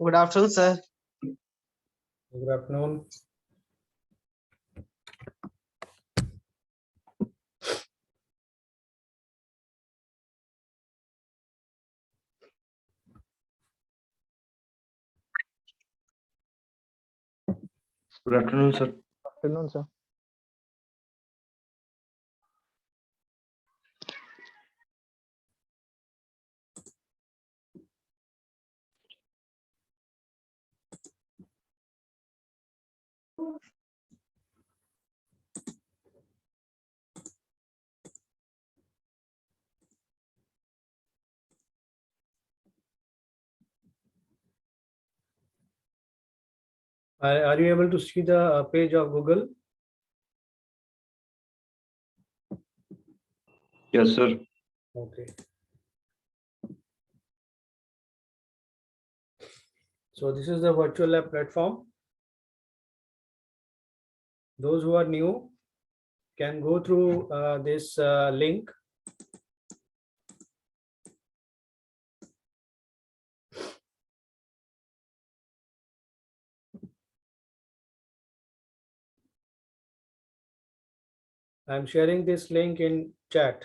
Good afternoon, sir. Good afternoon. Good afternoon, sir. Afternoon, sir. Are you able to see the page of Google? Yes, sir. Okay. So this is the virtual lab platform. Those who are new can go through this link. I'm sharing this link in chat.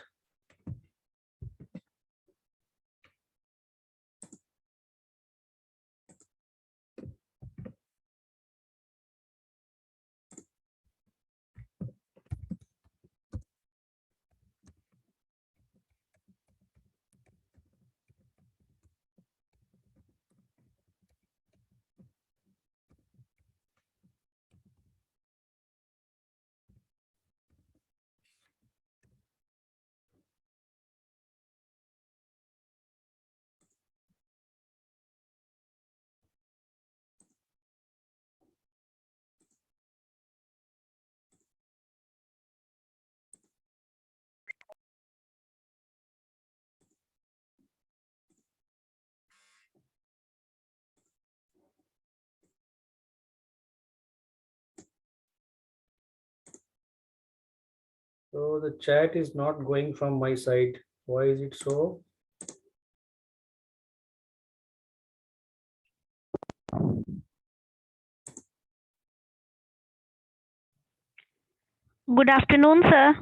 So the chat is not going from my side. Why is it so? Good afternoon, sir.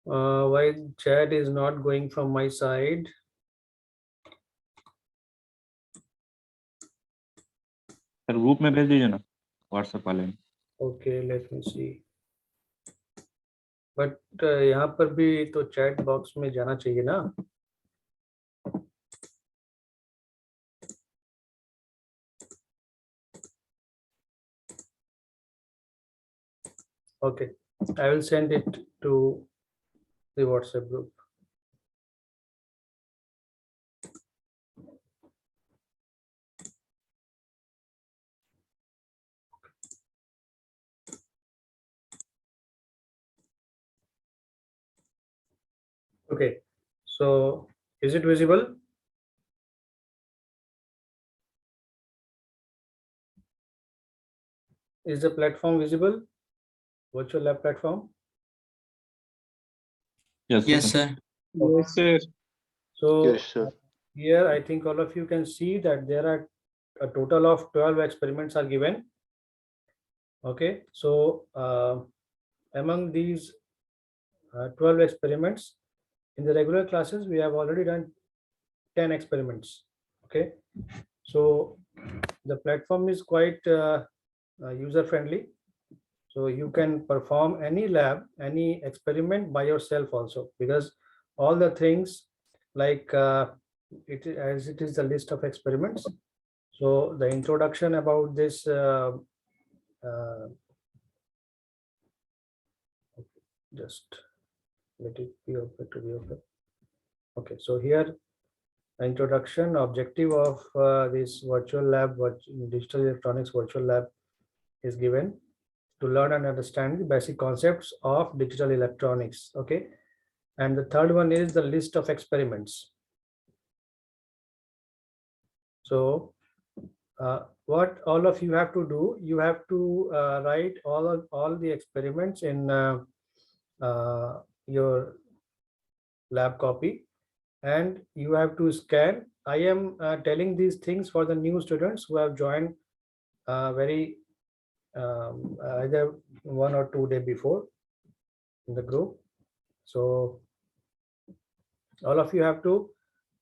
Why chat is not going from my side? Sir group में भेज दीजिए ना WhatsApp वाले में. Okay, let me see. But यहाँ पर भी तो चैट बॉक्स में जाना चाहिए ना. Okay, I will send it to the WhatsApp group. Okay, so is it visible? Is the platform visible? Virtual lab platform? Yes, Yes, sir. Yes, sir. So Yes, sir. here I think all of you can see that there are a total of 12 experiments are given. Okay, so among these 12 experiments, in the regular classes, we have already done 10 experiments. Okay, so the platform is quite user friendly. So you can perform any lab, any experiment by yourself also, because all the things like as it is the list of experiments. So the introduction about this just let it be open to be open. Okay, so here introduction objective of this virtual lab, digital electronics virtual lab is given to learn and understand the basic concepts of digital electronics. Okay, and the third one is the list of experiments. So what all of you have to do, you have to write all the experiments in your lab copy, and you have to scan. I am telling these things for the new students who have joined very either 1 or 2 days before in the group. So all of you have to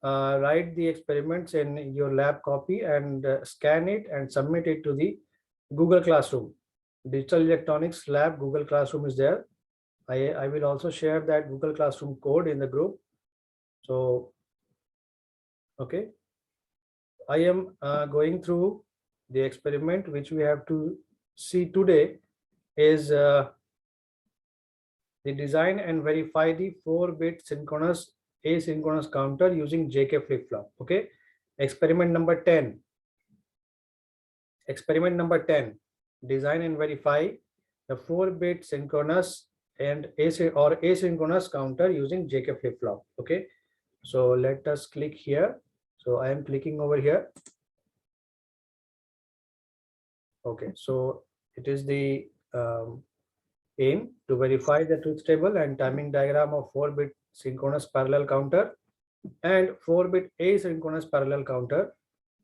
write the experiments in your lab copy and scan it and submit it to the Google Classroom. Digital Electronics Lab Google Classroom is there. I will also share that Google Classroom code in the group. So, okay, I am going through the experiment which we have to see today is the design and verify the 4-bit synchronous asynchronous counter using JK flip-flop. Okay, experiment number 10. Experiment number 10, design and verify the 4-bit synchronous and asynchronous counter using JK flip-flop. Okay, so let us click here. So I am clicking over here. Okay, so it is the aim to verify the truth table and timing diagram of 4-bit synchronous parallel counter and 4-bit asynchronous parallel counter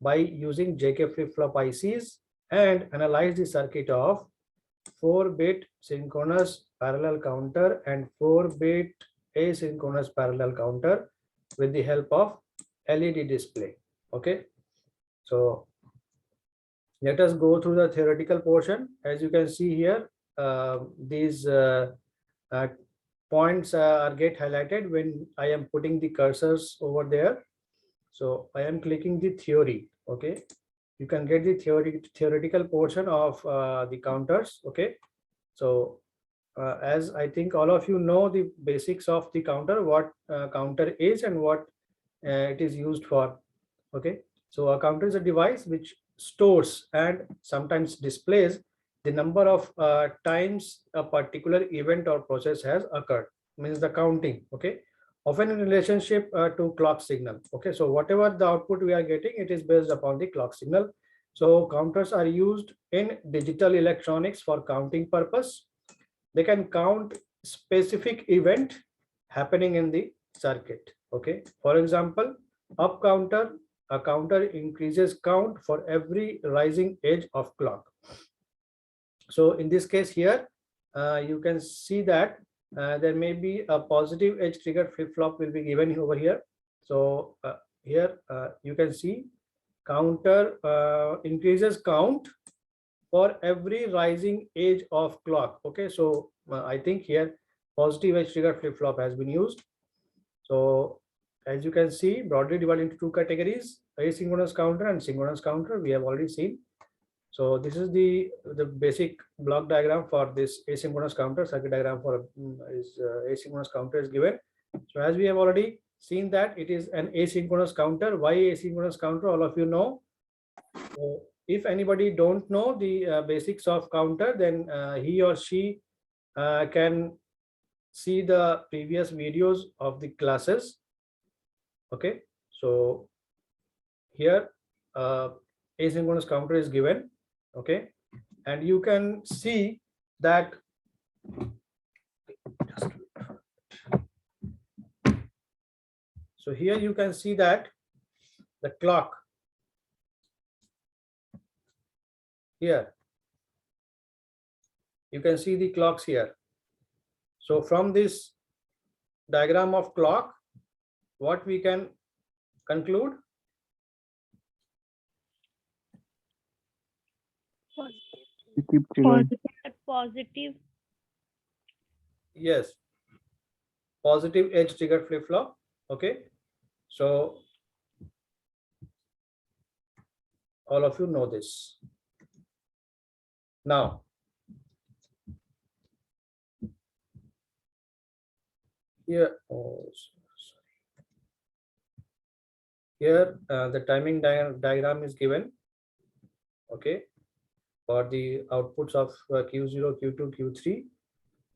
by using JK flip-flop ICs, and analyze the circuit of 4-bit synchronous parallel counter and 4-bit asynchronous parallel counter with the help of LED display. Okay, so let us go through the theoretical portion. As you can see here, these points are get highlighted when I am putting the cursors over there. So I am clicking the theory. Okay, you can get the theoretical portion of the counters. Okay, so as I think all of you know the basics of the counter, what counter is and what it is used for. Okay, so a counter is a device which stores and sometimes displays the number of times a particular event or process has occurred, means the counting. Okay, often in relationship to clock signal. Okay, so whatever the output we are getting, it is based upon the clock signal. So counters are used in digital electronics for counting purpose. They can count specific event happening in the circuit. Okay, for example, up counter, a counter increases count for every rising edge of clock. So in this case here, you can see that there may be a positive edge triggered flip-flop will be given over here. So here you can see counter increases count for every rising edge of clock. Okay, so I think here positive edge triggered flip-flop has been used. So as you can see, broadly divided into 2 categories, asynchronous counter and synchronous counter, we have already seen. So this is the basic block diagram for this asynchronous counter. Circuit diagram for asynchronous counter is given. So as we have already seen that it is an asynchronous counter. Why asynchronous counter? All of you know. So if anybody don't know the basics of counter, then he or she can see the previous videos of the classes. Okay, so here asynchronous counter is given. Okay, and you can see that so here you can see that the clock here, you can see the clocks here. So from this diagram of clock, what we can conclude? You keep triggering. Positive. Yes, positive edge triggered flip-flop. Okay, so all of you know this. Now, here, here the timing diagram is given. Okay, for the outputs of Q0, Q2, Q3,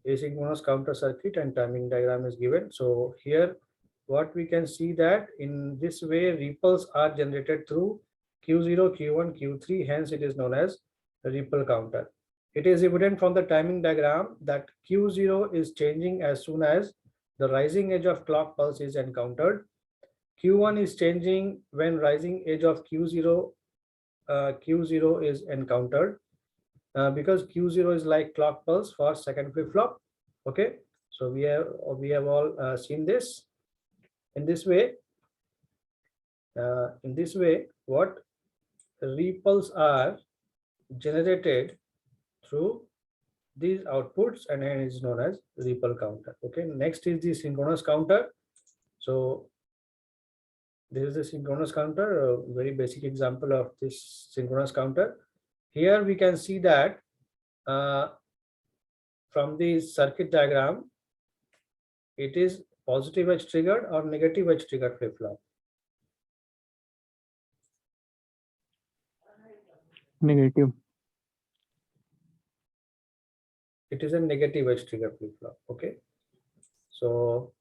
asynchronous counter circuit and timing diagram is given. So here, what we can see that in this way, ripples are generated through Q0, Q1, Q3. Hence, it is known as a ripple counter. It is evident from the timing diagram that Q0 is changing as soon as the rising edge of clock pulse is encountered. Q1 is changing when rising edge of Q0 is encountered. Because Q0 is like clock pulse for second flip-flop. Okay, so we have all seen this. In this way, what ripples are generated through these outputs, and it is known as ripple counter. Okay, next is the synchronous counter. So this is the synchronous counter, a very basic example of this synchronous counter. Here we can see that from the circuit diagram, it is positive edge triggered or negative edge triggered flip-flop. Negative. It is a negative edge triggered flip-flop. Okay, so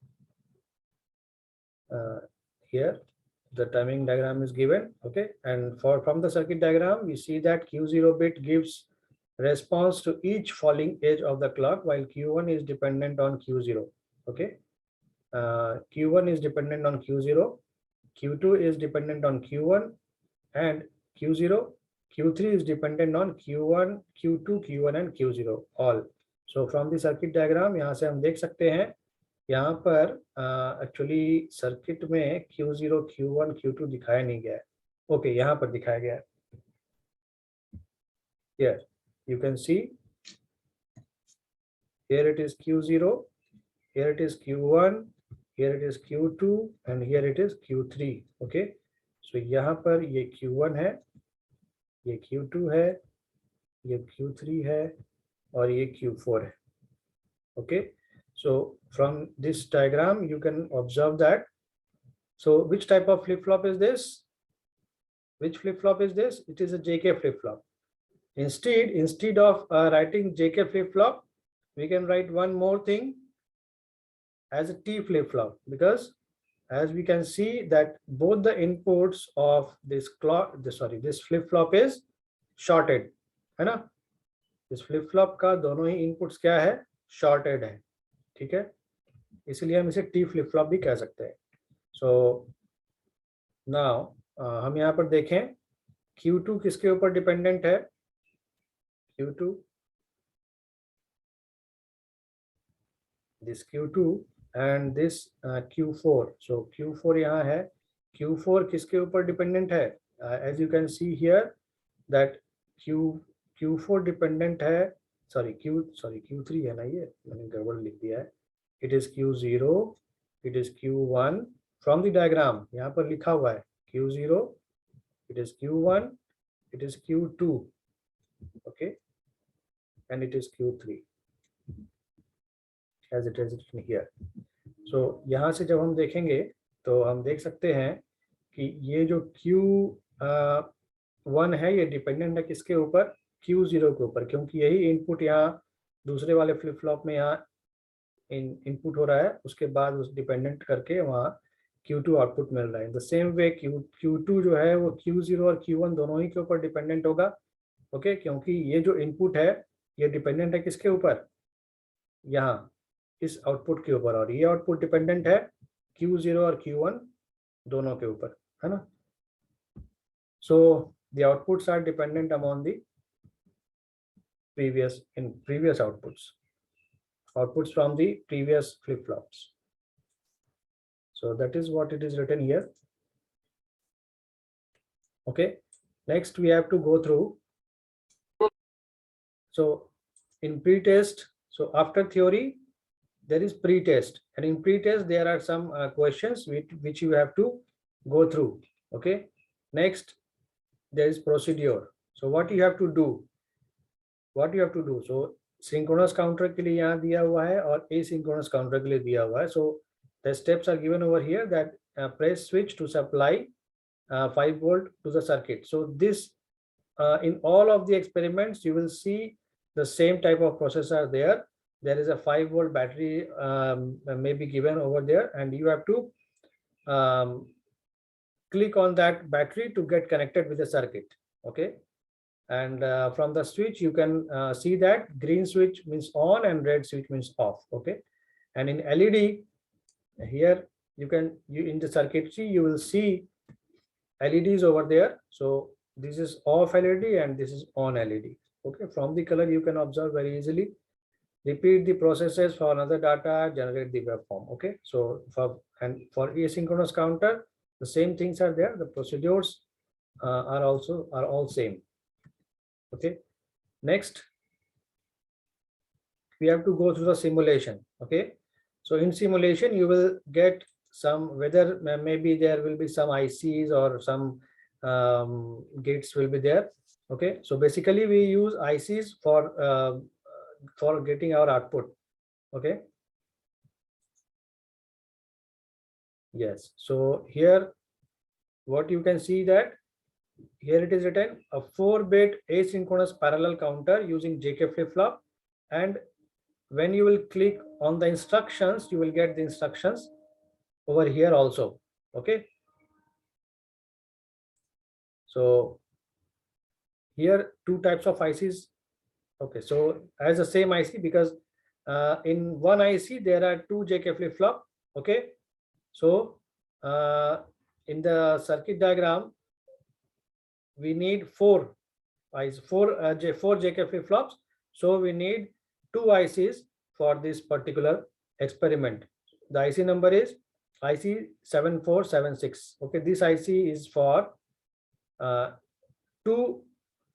here the timing diagram is given. Okay, and from the circuit diagram, we see that Q0 bit gives response to each falling edge of the clock, while Q1 is dependent on Q0. Okay, Q1 is dependent on Q0, Q2 is dependent on Q1, and Q0, Q3 is dependent on Q1, Q2, Q1 and Q0 all. So from the circuit diagram, यहाँ से हम देख सकते हैं, यहाँ पर actually circuit में Q0, Q1, Q2 दिखाया नहीं गया है. ओके, यहाँ पर दिखाया गया है. Here you can see, here it is Q0, here it is Q1, here it is Q2 and here it is Q3. Okay, so यहाँ पर ये Q1 है, ये Q2 है, ये Q3 है और ये Q4 है. Okay, so from this diagram you can observe that. So which type of flip-flop is this? Which flip-flop is this? It is a JK flip-flop. Instead of writing JK flip-flop, we can write one more thing as a T flip-flop, because as we can see that both the inputs of this this flip-flop is shorted, है ना? इस flip-flop का दोनों ही inputs क्या है? Shorted है. ठीक है, इसलिए हम इसे T flip-flop भी कह सकते हैं. So now हम यहाँ पर देखें Q2 किसके ऊपर डिपेंडेंट है? Q2, this Q2 and this Q4. So Q4 यहाँ है. Q4 किसके ऊपर डिपेंडेंट है? As you can see here that Q4 dependent है, Q3 है ना, ये मैंने गड़बड़ लिख दिया है. It is Q0, it is Q1. From the diagram यहाँ पर लिखा हुआ है Q0, it is Q1, it is Q2. Okay, and it is Q3 as it is written here. So यहाँ से जब हम देखेंगे तो हम देख सकते हैं कि ये जो Q1 है ये डिपेंडेंट है किसके ऊपर? Q0 के ऊपर, क्योंकि यही इनपुट यहाँ दूसरे वाले फ्लिप फ्लॉप में यहाँ इनपुट हो रहा है, उसके बाद उस डिपेंडेंट करके वहाँ Q2 आउटपुट मिल रहा है. द सेम वे Q2 जो है वो Q0 और Q1 दोनों ही के ऊपर डिपेंडेंट होगा. ओके, क्योंकि ये जो इनपुट है ये डिपेंडेंट है किसके ऊपर? यहाँ इस आउटपुट के ऊपर, और ये आउटपुट डिपेंडेंट है Q0 और Q1 दोनों के ऊपर, है ना? So the outputs are dependent upon the previous outputs from the previous flip-flops. So that is what it is written here. Okay, next we have to go through. So in pre-test, so after theory, there is pre-test, and in pre-test there are some questions which you have to go through. Okay, next there is procedure. So what you have to do, so synchronous counter के लिए यहाँ दिया हुआ है और asynchronous counter के लिए दिया हुआ है. So the steps are given over here, that press switch to supply 5 volt to the circuit. So this in all of the experiments you will see the same type of processor there. There is a 5 volt battery may be given over there, and you have to click on that battery to get connected with the circuit. Okay, and from the switch you can see that green switch means on and red switch means off. Okay, and in LED here you in the circuitry you will see LEDs over there. So this is off LED and this is on LED. Okay, from the color you can observe very easily. Repeat the processes for another data, generate the waveform. Okay, so for asynchronous counter, the same things are there. The procedures are all same. Okay, next we have to go through the simulation. Okay, so in simulation you will get some, whether maybe there will be some ICs or some gates will be there. Okay, so basically we use ICs for getting our output. Okay, yes, so here what you can see, that here it is written a 4-bit asynchronous parallel counter using JK flip-flop, and when you will click on the instructions you will get the instructions over here also. Okay, so here 2 types of ICs. Okay, so as the same IC, because in one IC there are 2 JK flip-flop. Okay, so in the circuit diagram we need 4 JK flip-flops, so we need 2 ICs for this particular experiment. The IC number is IC 7476. Okay, this IC is for 2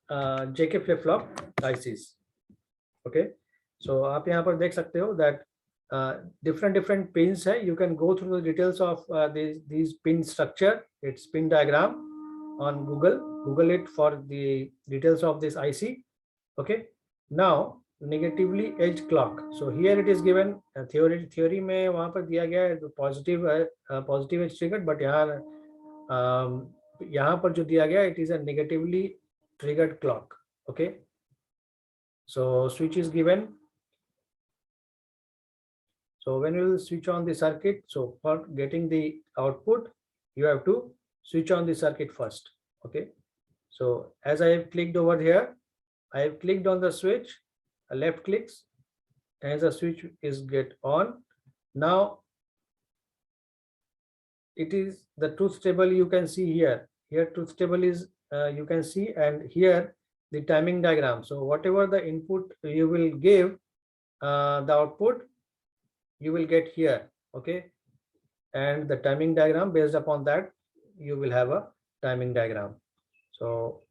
JK flip-flop ICs. Okay, so आप यहाँ पर देख सकते हो that different pins है. You can go through the details of these pin structure. It's pin diagram on Google it for the details of this IC. Okay, now negatively edged clock. So here it is given theory में वहाँ पर दिया गया है positive edge triggered, but यहाँ पर जो दिया गया it is a negatively triggered clock. Okay, so switch is given. So when you will switch on the circuit, so for getting the output you have to switch on the circuit first. Okay, so as I have clicked over here, I have clicked on the switch, left clicks, and the switch is get on. Now it is the truth table you can see here. Here truth table is you can see, and here the timing diagram. So whatever the input you will give, the output you will get here. Okay, and the timing diagram, based upon that you will have a timing diagram. So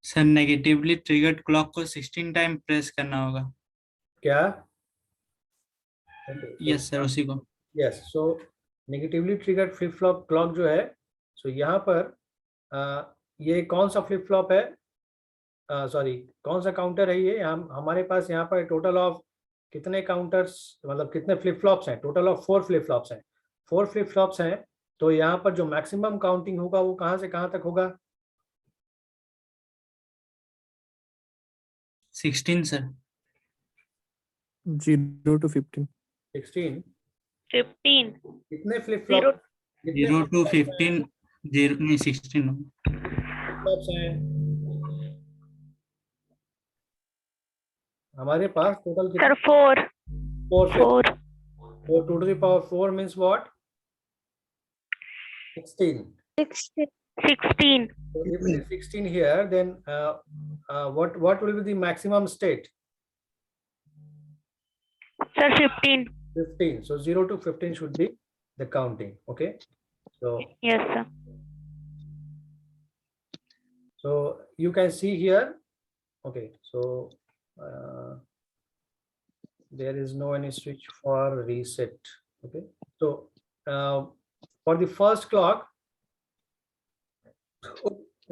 sir negatively triggered clock को 16 time press करना होगा क्या? Yes sir उसी को. Yes, so negatively triggered flip flop clock जो है, सो यहाँ पर ये कौन सा फ्लिप फ्लॉप है, सॉरी कौन सा काउंटर है ये? हमारे पास यहाँ पर टोटल ऑफ कितने काउंटर्स, मतलब कितने फ्लिप फ्लॉप्स हैं? टोटल ऑफ 4 फ्लिप फ्लॉप्स हैं. 4 फ्लिप फ्लॉप्स हैं, तो यहाँ पर जो मैक्सिमम काउंटिंग होगा वो कहाँ से कहाँ तक होगा? 16 सर. 0 to 15. 16. 15. कितने फ्लिप फ्लॉप? 0 to 15 0 नहीं 16 फ्लिप हैं हमारे पास टोटल Sir, कितने? 4. 4. 4. 4 to the power 4 means what? 16. 16. 16. So if it is 16 here, then what will be the maximum state? Sir, 15. 15. So 0 to 15 should be the counting. Okay. Yes, sir. So you can see here. Okay. So there is no any switch for reset. Okay. So for the first clock,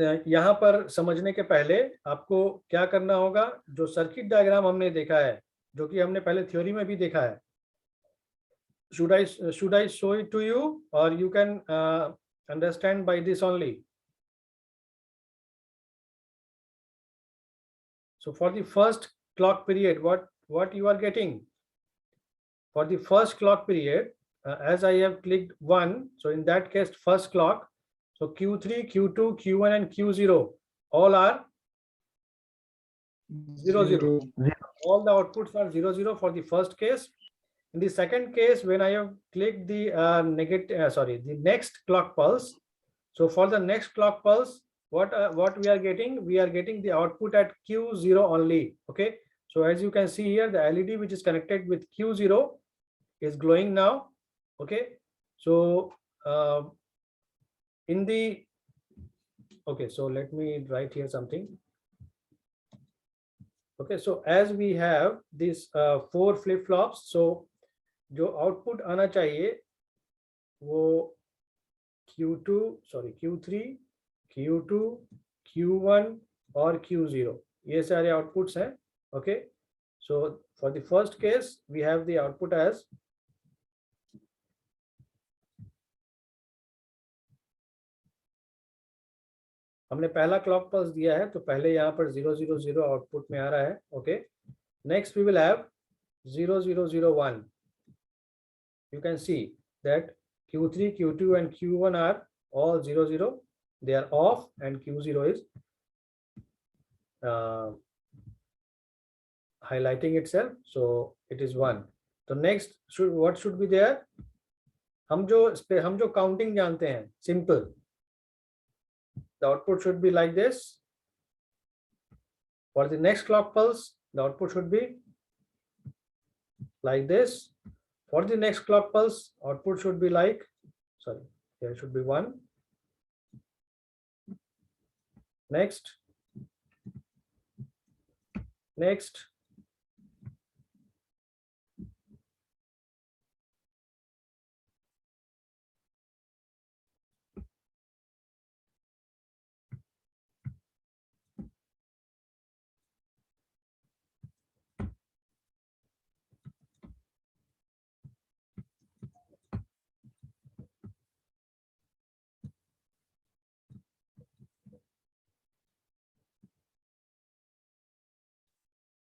यहाँ पर समझने के पहले आपको क्या करना होगा, जो सर्किट डायग्राम हमने देखा है, जो कि हमने पहले थ्योरी में भी देखा है, should I show it to you or you can understand by this only? So for the first clock period, what you are getting? For the first clock period, as I have clicked 1, so in that case first clock, so Q3, Q2, Q1 and Q0 all are 0, 0. All the outputs are 0, 0 for the first case. In the second case, when I have clicked the the next clock pulse, so for the next clock pulse, what we are getting? We are getting the output at Q0 only. Okay. So as you can see here, the LED which is connected with Q0 is glowing now. Okay. So okay, so let me write here something. Okay, so as we have these 4 flip-flops, so जो output आना चाहिए वो Q3, Q2, Q1 और Q0, ये सारे outputs हैं. Okay, so for the first case we have the output as हमने पहला क्लॉक पल्स दिया है, तो पहले यहाँ पर 0, 0, 0 आउटपुट में आ रहा है. Okay, next we will have 0, 0, 0, 1. You can see that Q3, Q2 and Q1 are all 0, 0. They are off and Q0 is highlighting itself, so it is 1. So next what should be there? हम जो counting जानते हैं, simple. The output should be like this. For the next clock pulse, the output should be like this. For the next clock pulse, output should be like, sorry, here should be 1. Next.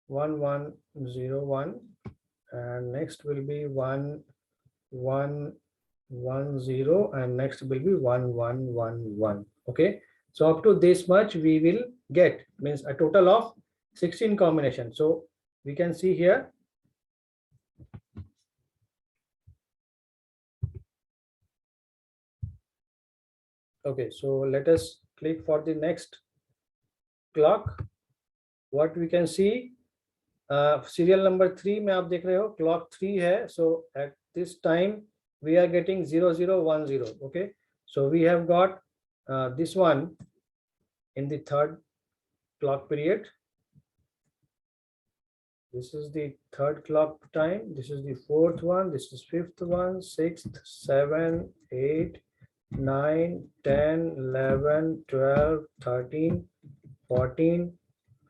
1, 1, 0, 1, and next will be 1, 1, 1, 0, and next will be 1, 1, 1, 1. Okay, so up to this much we will get, means a total of 16 combinations. So we can see here. Okay, so let us click for the next clock. What we can see, serial number 3 में आप देख रहे हो clock 3 है. So at this time we are getting 0, 0, 1, 0. Okay, so we have got this one in the third clock period. This is the third clock time. This is the fourth one. This is fifth one, sixth, 7, 8, 9, 10, 11, 12, 13, 14,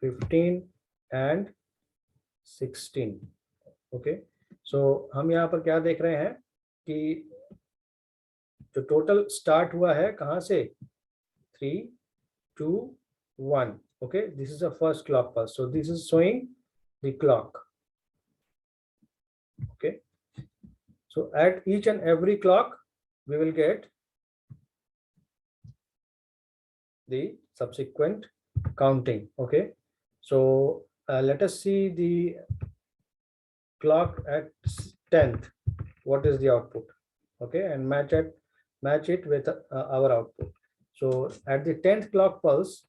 15 and 16. Okay, so हम यहाँ पर क्या देख रहे हैं कि जो total start हुआ है कहाँ से, 3, 2, 1. Okay, this is the first clock pulse. So this is showing the clock. Okay, so at each and every clock we will get the subsequent counting. Okay, so let us see the clock at 10th. What is the output? Okay, and match it with our output. So at the 10th clock pulse,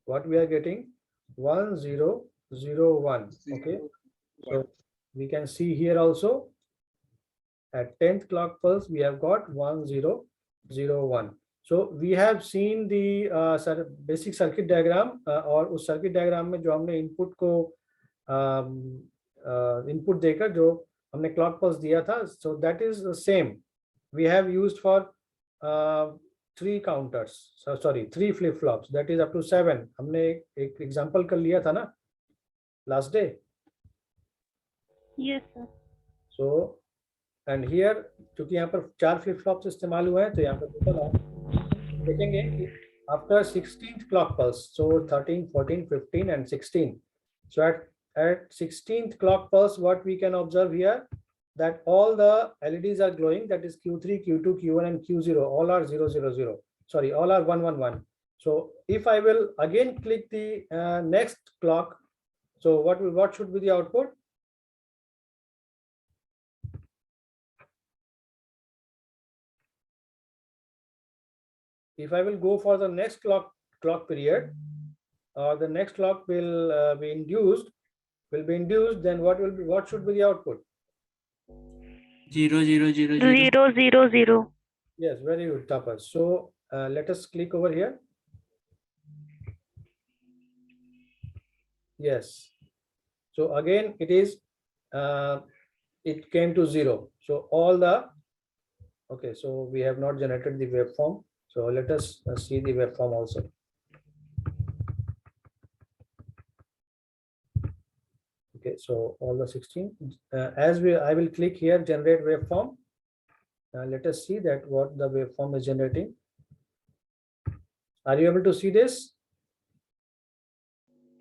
what we are getting? 1001. Okay. So we can see here also at 10th clock pulse, we have got 1001. So we have seen the basic circuit diagram और उस circuit diagram में जो हमने input को input देकर जो हमने clock pulse दिया था, so that is the same. We have used for 3 counters, so sorry 3 flip flops, that is up to 7. हमने एक example कर लिया था ना last day. Yes, sir. So and here चूंकि यहाँ पर 4 flip flops इस्तेमाल हुए हैं तो यहाँ पर total देखेंगे कि after 16th clock pulse, so 13, 14, 15 and 16. So at 16th clock pulse, what we can observe here, that all the LEDs are glowing, that is Q3, Q2, Q1 and Q0, all are 0, 0, 0. Sorry, all are 1, 1, 1. So if I will again click the next clock, so what should be the output? If I will go for the next clock period, or the next clock will be induced, then what should be the output? 0, 0, 0, 0. 0, 0, 0. Yes, very good, Tapas. So let us click over here. Yes. So again, it came to 0. So all the, okay, so we have not generated the waveform. So let us see the waveform also. Okay, so all the 16. I will click here, generate waveform. Let us see that what the waveform is generating. Are you able to see this?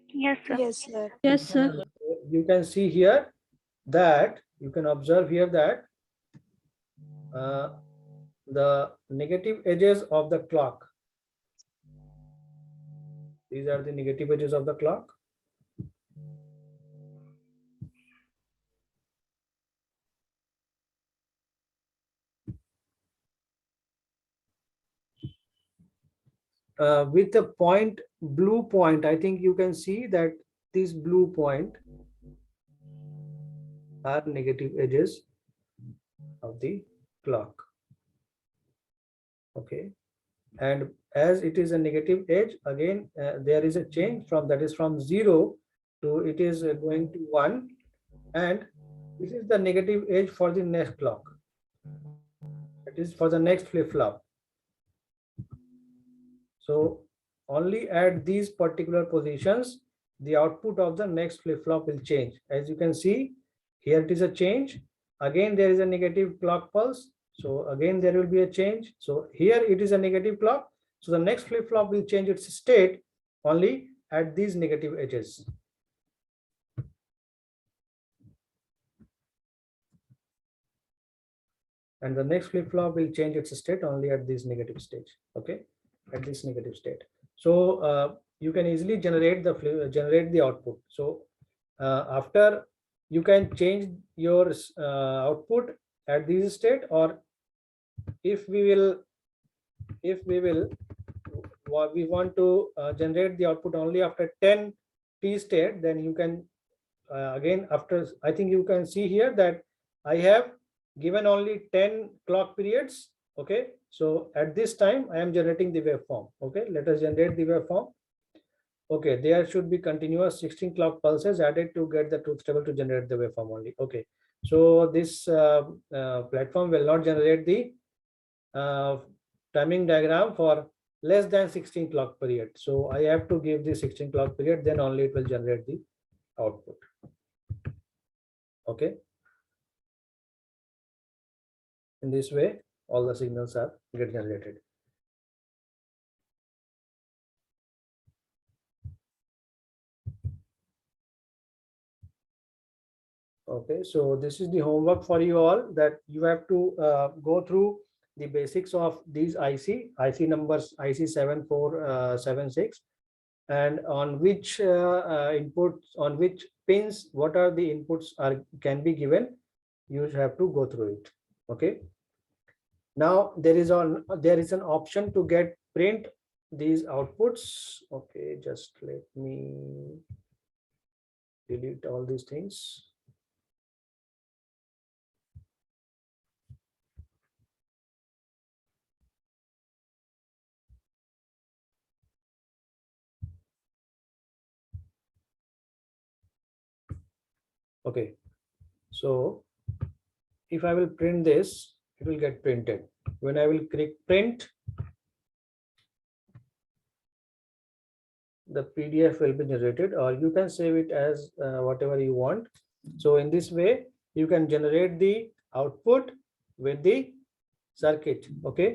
Yes, sir. Yes, sir. Yes, sir. You can see here that you can observe here that the negative edges of the clock. These are the negative edges of the clock. With the point, blue point, I think you can see that this blue point are negative edges of the clock. Okay, and as it is a negative edge, again there is a change from, that is from 0 to it is going to 1, and this is the negative edge for the next clock. It is for the next flip flop. So only at these particular positions, the output of the next flip flop will change. As you can see, here it is a change. Again, there is a negative clock pulse. So again, there will be a change. So here it is a negative clock. So the next flip flop will change its state only at these negative edges. And the next flip flop will change its state only at this negative stage. Okay, at this negative state. So you can easily generate the output. So after you can change your output at this state, or if we want to generate the output only after 10 T state, then you can again after, I think you can see here that I have given only 10 clock periods. Okay, so at this time I am generating the waveform. Okay, let us generate the waveform. Okay, there should be continuous 16 clock pulses added to get the truth table to generate the waveform only. Okay, so this platform will not generate the timing diagram for less than 16 clock period. So I have to give the 16 clock period, then only it will generate the output. Okay, in this way all the signals are get generated. Okay, so this is the homework for you all, that you have to go through the basics of these IC numbers, IC 7476, and on which inputs, on which pins, what are the inputs can be given. You have to go through it. Okay, Now there is an option to get print these outputs. Okay, just let me delete all these things. Okay, so if I will print this, it will get printed. When I will click print, the PDF will be generated, or you can save it as whatever you want. So in this way, you can generate the output with the circuit. Okay,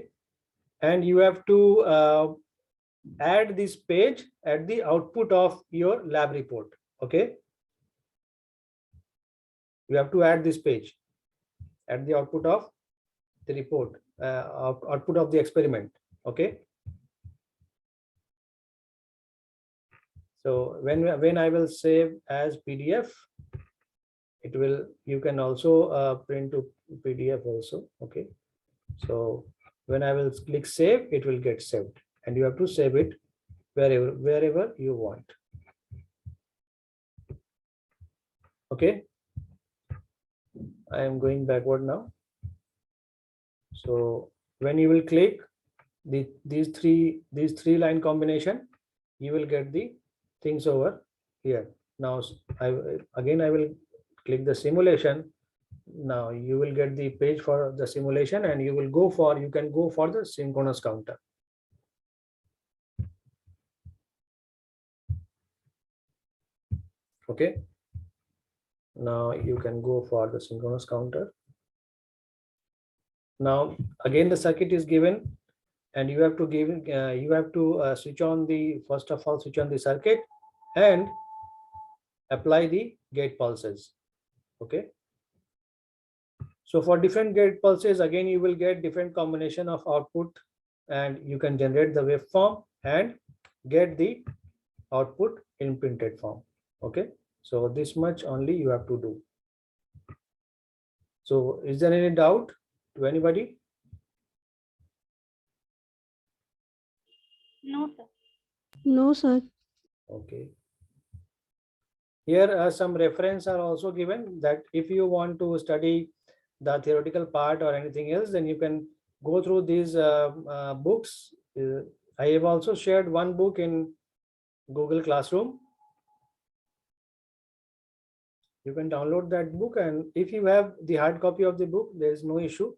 and you have to add this page at the output of your lab report. Okay, you have to add this page at the output of the report, output of the experiment. Okay, so when I will save as PDF, it will, you can also print to PDF also. Okay, so when I will click save, it will get saved, and you have to save it wherever you want. Okay, I am going backward now. So when you will click these three line combination, you will get the things over here. Now I will click the simulation. Now you will get the page for the simulation, and you can go for the synchronous counter. Okay, now you can go for the synchronous counter. Now again the circuit is given, and you have to switch on the, first of all, switch on the circuit and apply the gate pulses. Okay, so for different gate pulses, again you will get different combination of output, and you can generate the waveform and get the output in printed form. Okay, so this much only you have to do. So is there any doubt to anybody? No, sir. No, sir. Okay, here some reference are also given, that if you want to study the theoretical part or anything else, then you can go through these books. I have also shared one book in Google Classroom. You can download that book, and if you have the hard copy of the book, there is no issue.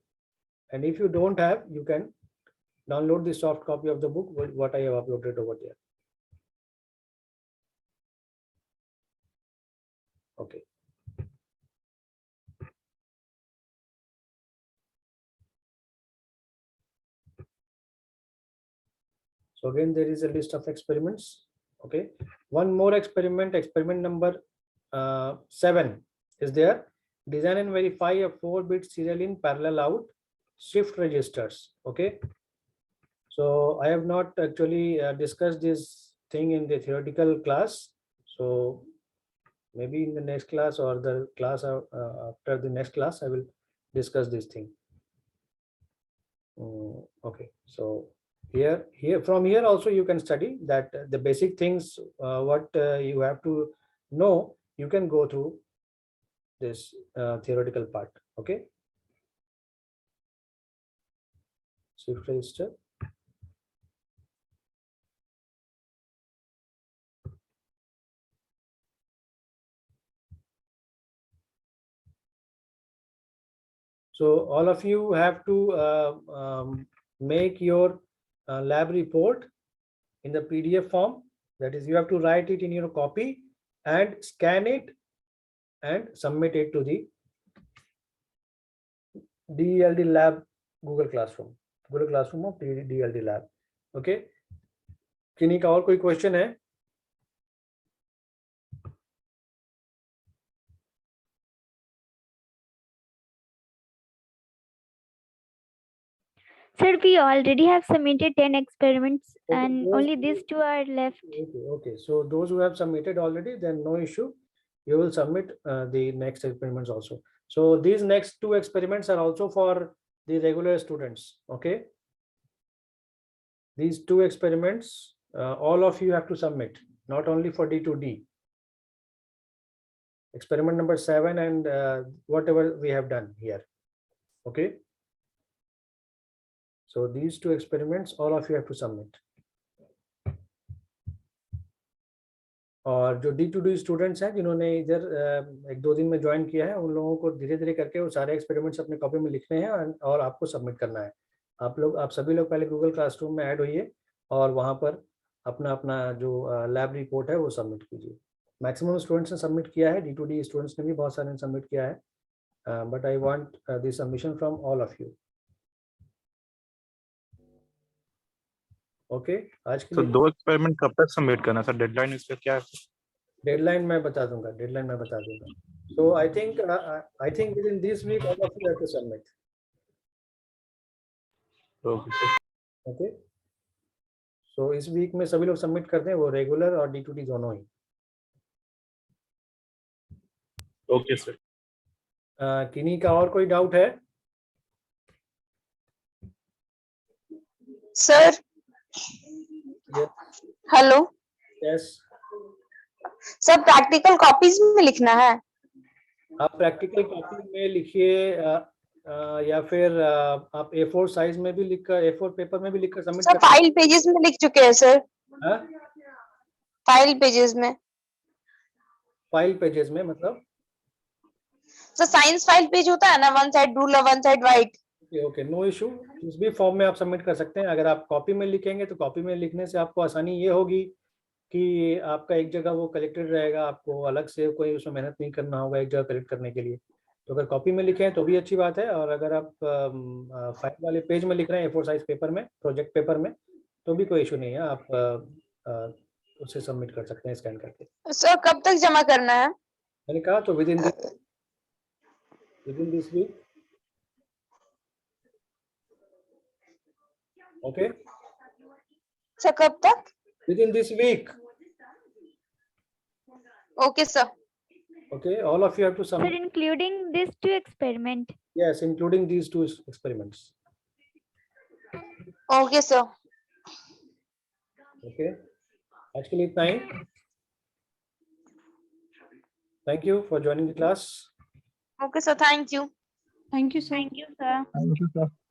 And if you don't have, you can download the soft copy of the book, what I have uploaded over there. Okay. So again, there is a list of experiments. Okay, one more experiment number 7 is there. Design and verify a 4-bit serial in parallel out shift registers. Okay, so I have not actually discussed this thing in the theoretical class. So maybe in the next class, or the class after the next class, I will discuss this thing. Okay, so here from here also you can study that the basic things, what you have to know. You can go through this theoretical part. Okay, shift register. So all of you have to make your lab report in the PDF form. That is, you have to write it in your copy and scan it and submit it to the DLD lab Google Classroom of DLD lab. Okay, किन्हीं का और कोई question है? Sir, we already have submitted 10 experiments Okay, and those- only these 2 are left. Okay, so those who have submitted already, then no issue. You will submit the next experiments also. So these next 2 experiments are also for the regular students. Okay. These 2 experiments, all of you have to submit, not only for D2D. Experiment number 7 and whatever we have done here. Okay. So these 2 experiments, all of you have to submit. और जो D2D students हैं जिन्होंने इधर 1-2 दिन में join किया है, उन लोगों को धीरे धीरे करके वो सारे एक्सपेरिमेंट्स अपने कॉपी में लिखने हैं और आपको सबमिट करना है। आप सभी लोग पहले गूगल क्लासरूम में ऐड होइए और वहाँ पर अपना अपना जो लैब रिपोर्ट है वो सबमिट कीजिए। मैक्सिमम स्टूडेंट्स ने सबमिट किया है, D2D स्टूडेंट्स ने भी बहुत सारे ने सबमिट किया है, but I want this submission from all of you. Okay, आज के तो लिए 2 एक्सपेरिमेंट कब तक सबमिट करना सर? डेडलाइन इसका क्या है? डेडलाइन मैं बता दूंगा, so I think within this week all of you have to submit. Okay, so इस वीक में सभी लोग सबमिट करते हैं, वो रेगुलर और D2D दोनों ही। Okay sir. किन्हीं का और कोई डाउट है? Sir hello. Yes, sir practical copies में लिखना है? आप प्रैक्टिकल कॉपी में लिखिए या फिर आप A4 साइज में भी लिखकर, A4 पेपर में भी लिखकर सबमिट सर फाइल पेजेस में लिख चुके हैं सर। फाइल पेजेस में? फाइल पेजेस में मतलब सर साइंस फाइल पेज होता है ना, 1 side ruler 1 side white. Okay, no issue, किस भी फॉर्म में आप सबमिट कर सकते हैं। अगर आप कॉपी में लिखेंगे तो कॉपी में लिखने से आपको आसानी ये होगी कि आपका एक जगह वो कलेक्टेड रहेगा, आपको अलग से कोई उसमें मेहनत नहीं करना होगा एक जगह कलेक्ट करने के लिए। तो अगर कॉपी में लिखें तो भी अच्छी बात है, और अगर आप फाइल वाले पेज में लिख रहे हैं A4 साइज पेपर में, प्रोजेक्ट पेपर में, तो भी कोई इशू नहीं है, आप उसे सबमिट कर सकते हैं स्कैन करके। सर कब तक जमा करना है? मैंने कहा तो within this week. Okay, sir कब तक? Within this week. Okay sir. Okay, all of you have to Sir, submit. including these 2 experiments. Yes, including these 2 experiments. Okay sir. Okay, आज के लिए इतना ही। Thank you for joining the class. Okay sir, thank you. Thank you, sir. Thank you, sir. Thank you sir.